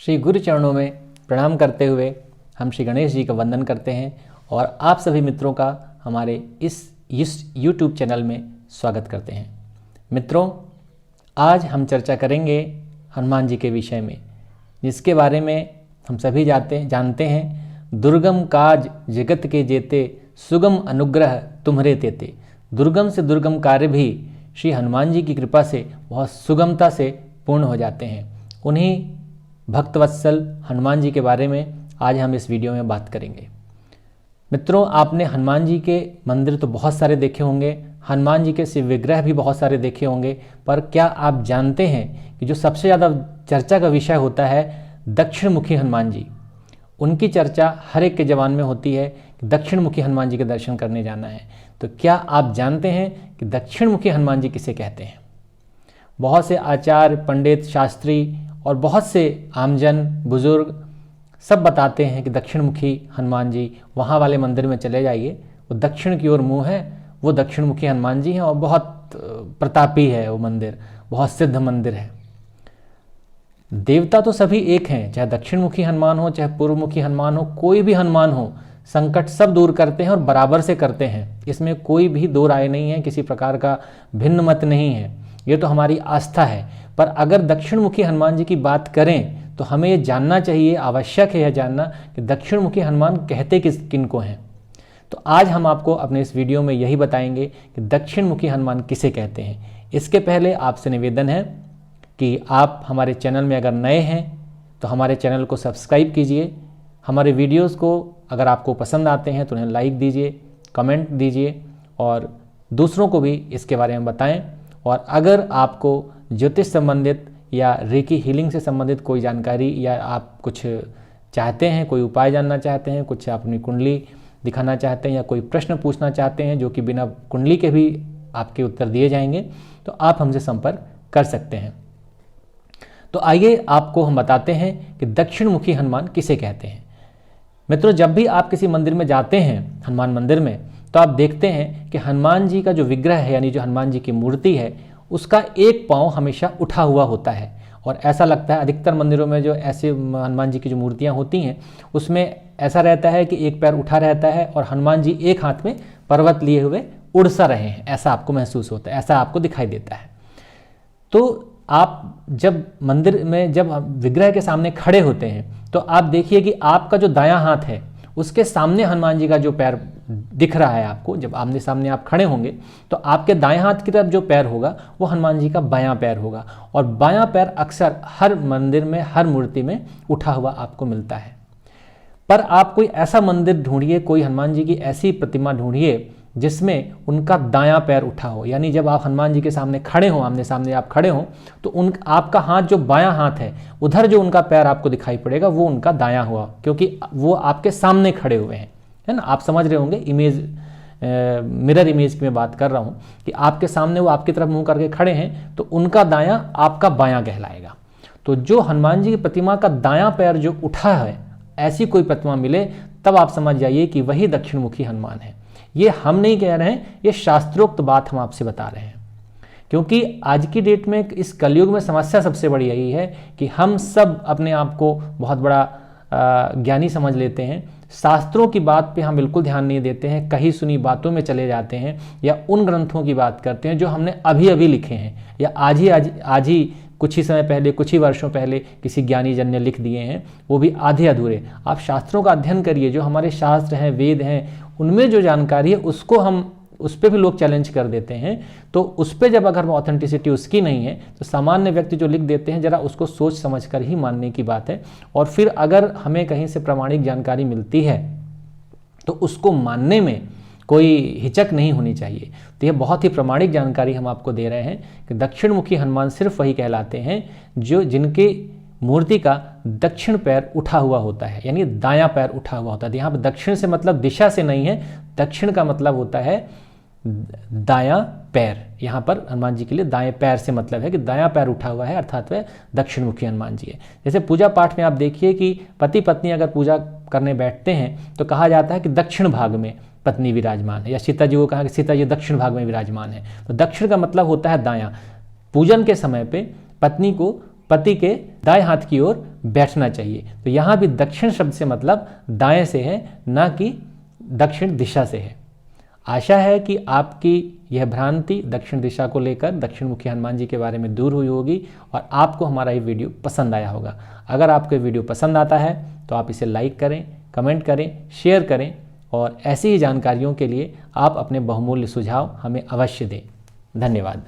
श्री गुरु चरणों में प्रणाम करते हुए हम श्री गणेश जी का वंदन करते हैं और आप सभी मित्रों का हमारे इस YouTube चैनल में स्वागत करते हैं। मित्रों, आज हम चर्चा करेंगे हनुमान जी के विषय में, जिसके बारे में हम सभी जानते हैं। दुर्गम काज जगत के जेते, सुगम अनुग्रह तुम्हरे तेते। दुर्गम से दुर्गम कार्य भी श्री हनुमान जी की कृपा से बहुत सुगमता से पूर्ण हो जाते हैं। उन्हीं भक्तवत्सल हनुमान जी के बारे में आज हम इस वीडियो में बात करेंगे। मित्रों, आपने हनुमान जी के मंदिर तो बहुत सारे देखे होंगे, हनुमान जी के शिव विग्रह भी बहुत सारे देखे होंगे, पर क्या आप जानते हैं कि जो सबसे ज़्यादा चर्चा का विषय होता है दक्षिण मुखी हनुमान जी, उनकी चर्चा हर एक के जवान में होती है कि दक्षिण मुखी हनुमान जी के दर्शन करने जाना है। तो क्या आप जानते हैं कि दक्षिण मुखी हनुमान जी किसे कहते हैं? बहुत से आचार्य, पंडित, शास्त्री और बहुत से आमजन, बुजुर्ग सब बताते हैं कि दक्षिण मुखी हनुमान जी, वहाँ वाले मंदिर में चले जाइए, वो दक्षिण की ओर मुँह है, वो दक्षिण मुखी हनुमान जी हैं और बहुत प्रतापी है वो मंदिर, बहुत सिद्ध मंदिर है। देवता तो सभी एक हैं, चाहे दक्षिण मुखी हनुमान हो, चाहे पूर्व मुखी हनुमान हो, कोई भी हनुमान हो, संकट सब दूर करते हैं और बराबर से करते हैं। इसमें कोई भी दो राय नहीं है, किसी प्रकार का भिन्न मत नहीं है। ये तो हमारी आस्था है। पर अगर दक्षिण मुखी हनुमान जी की बात करें तो हमें ये जानना चाहिए, आवश्यक है यह जानना कि दक्षिण मुखी हनुमान कहते किन को हैं। तो आज हम आपको अपने इस वीडियो में यही बताएंगे कि दक्षिण मुखी हनुमान किसे कहते हैं। इसके पहले आपसे निवेदन है कि आप हमारे चैनल में अगर नए हैं तो हमारे चैनल को सब्सक्राइब कीजिए। हमारे वीडियोस को अगर आपको पसंद आते हैं तो उन्हें लाइक दीजिए, कमेंट दीजिए और दूसरों को भी इसके बारे में बताएं। और अगर आपको ज्योतिष संबंधित या रेकी हीलिंग से संबंधित कोई जानकारी या आप कुछ चाहते हैं, कोई उपाय जानना चाहते हैं, कुछ अपनी कुंडली दिखाना चाहते हैं या कोई प्रश्न पूछना चाहते हैं जो कि बिना कुंडली के भी आपके उत्तर दिए जाएंगे, तो आप हमसे संपर्क कर सकते हैं। तो आइए आपको हम बताते हैं कि दक्षिण मुखी हनुमान किसे कहते हैं। मित्रों, जब भी आप किसी मंदिर में जाते हैं, हनुमान मंदिर में, तो आप देखते हैं कि हनुमान जी का जो विग्रह है, यानी जो हनुमान जी की मूर्ति है, उसका एक पाँव हमेशा उठा हुआ होता है। और ऐसा लगता है अधिकतर मंदिरों में जो ऐसे हनुमान जी की जो मूर्तियाँ होती हैं उसमें ऐसा रहता है कि एक पैर उठा रहता है और हनुमान जी एक हाथ में पर्वत लिए हुए उड़ सा रहे हैं, ऐसा आपको महसूस होता है, ऐसा आपको दिखाई देता है। तो आप जब मंदिर में जब विग्रह के सामने खड़े होते हैं तो आप देखिए कि आपका जो दायां हाथ है उसके सामने हनुमान जी का जो पैर दिख रहा है आपको, जब आमने सामने आप खड़े होंगे तो आपके दाएं हाथ की तरफ जो पैर होगा वो हनुमान जी का बायां पैर होगा। और बायां पैर अक्सर हर मंदिर में, हर मूर्ति में उठा हुआ आपको मिलता है। पर आप कोई ऐसा मंदिर ढूंढिए, कोई हनुमान जी की ऐसी प्रतिमा ढूंढिए जिसमें उनका दायां पैर उठा हो, यानी जब आप हनुमान जी के सामने खड़े हों, आमने सामने आप खड़े हों, तो आपका हाथ जो बायां हाथ है, उधर जो उनका पैर आपको दिखाई पड़ेगा वो उनका दायां हुआ, क्योंकि वो आपके सामने खड़े हुए हैं, है ना। आप समझ रहे होंगे, इमेज मिरर इमेज की मैं बात कर रहा हूँ कि आपके सामने वो आपकी तरफ मुंह करके खड़े हैं, तो उनका दायां आपका बायां कहलाएगा। तो जो हनुमान जी की प्रतिमा का दायां पैर जो उठा है, ऐसी कोई प्रतिमा मिले तब आप समझ जाइए कि वही दक्षिण मुखी हनुमान है। ये हम नहीं कह रहे हैं, ये शास्त्रोक्त बात हम आपसे बता रहे हैं। क्योंकि आज की डेट में, इस कलयुग में समस्या सबसे बड़ी यही है कि हम सब अपने आप को बहुत बड़ा ज्ञानी समझ लेते हैं, शास्त्रों की बात पे हम बिल्कुल ध्यान नहीं देते हैं, कहीं सुनी बातों में चले जाते हैं या उन ग्रंथों की बात करते हैं जो हमने अभी अभी लिखे हैं या आज ही कुछ ही समय पहले, कुछ ही वर्षों पहले किसी ज्ञानी जन ने लिख दिए हैं, वो भी आधे अधूरे। आप शास्त्रों का अध्ययन करिए, जो हमारे शास्त्र हैं, वेद हैं, उनमें जो जानकारी है उसको हम उस पर भी लोग चैलेंज कर देते हैं। तो उस पर जब अगर ऑथेंटिसिटी उसकी नहीं है तो सामान्य व्यक्ति जो लिख देते हैं, जरा उसको सोच समझ कर ही मानने की बात है। और फिर अगर हमें कहीं से प्रामाणिक जानकारी मिलती है तो उसको मानने में कोई हिचक नहीं होनी चाहिए। तो यह बहुत ही प्रामाणिक जानकारी हम आपको दे रहे हैं कि दक्षिण मुखी हनुमान सिर्फ वही कहलाते हैं जो जिनके मूर्ति का दक्षिण पैर उठा हुआ होता है, यानी दायां पैर उठा हुआ होता है। यहाँ पर दक्षिण से मतलब दिशा से नहीं है, दक्षिण का मतलब होता है दायां पैर। यहाँ पर हनुमान जी के लिए दाएं पैर से मतलब है कि दायां पैर उठा हुआ है, अर्थात वह दक्षिण मुखी हनुमान जी है। जैसे पूजा पाठ में आप देखिए कि पति पत्नी अगर पूजा करने बैठते हैं तो कहा जाता है कि दक्षिण भाग में पत्नी विराजमान है, या सीता जी को कहा कि सीता जी दक्षिण भाग में विराजमान है। तो दक्षिण का मतलब होता है दायां। पूजन के समय पे पत्नी को पति के दाएं हाथ की ओर बैठना चाहिए। तो यहाँ भी दक्षिण शब्द से मतलब दाएं से है, ना कि दक्षिण दिशा से है। आशा है कि आपकी यह भ्रांति दक्षिण दिशा को लेकर दक्षिण मुखी हनुमान जी के बारे में दूर हुई होगी और आपको हमारा ये वीडियो पसंद आया होगा। अगर आपको ये वीडियो पसंद आता है तो आप इसे लाइक करें, कमेंट करें, शेयर करें और ऐसी ही जानकारियों के लिए आप अपने बहुमूल्य सुझाव हमें अवश्य दें। धन्यवाद।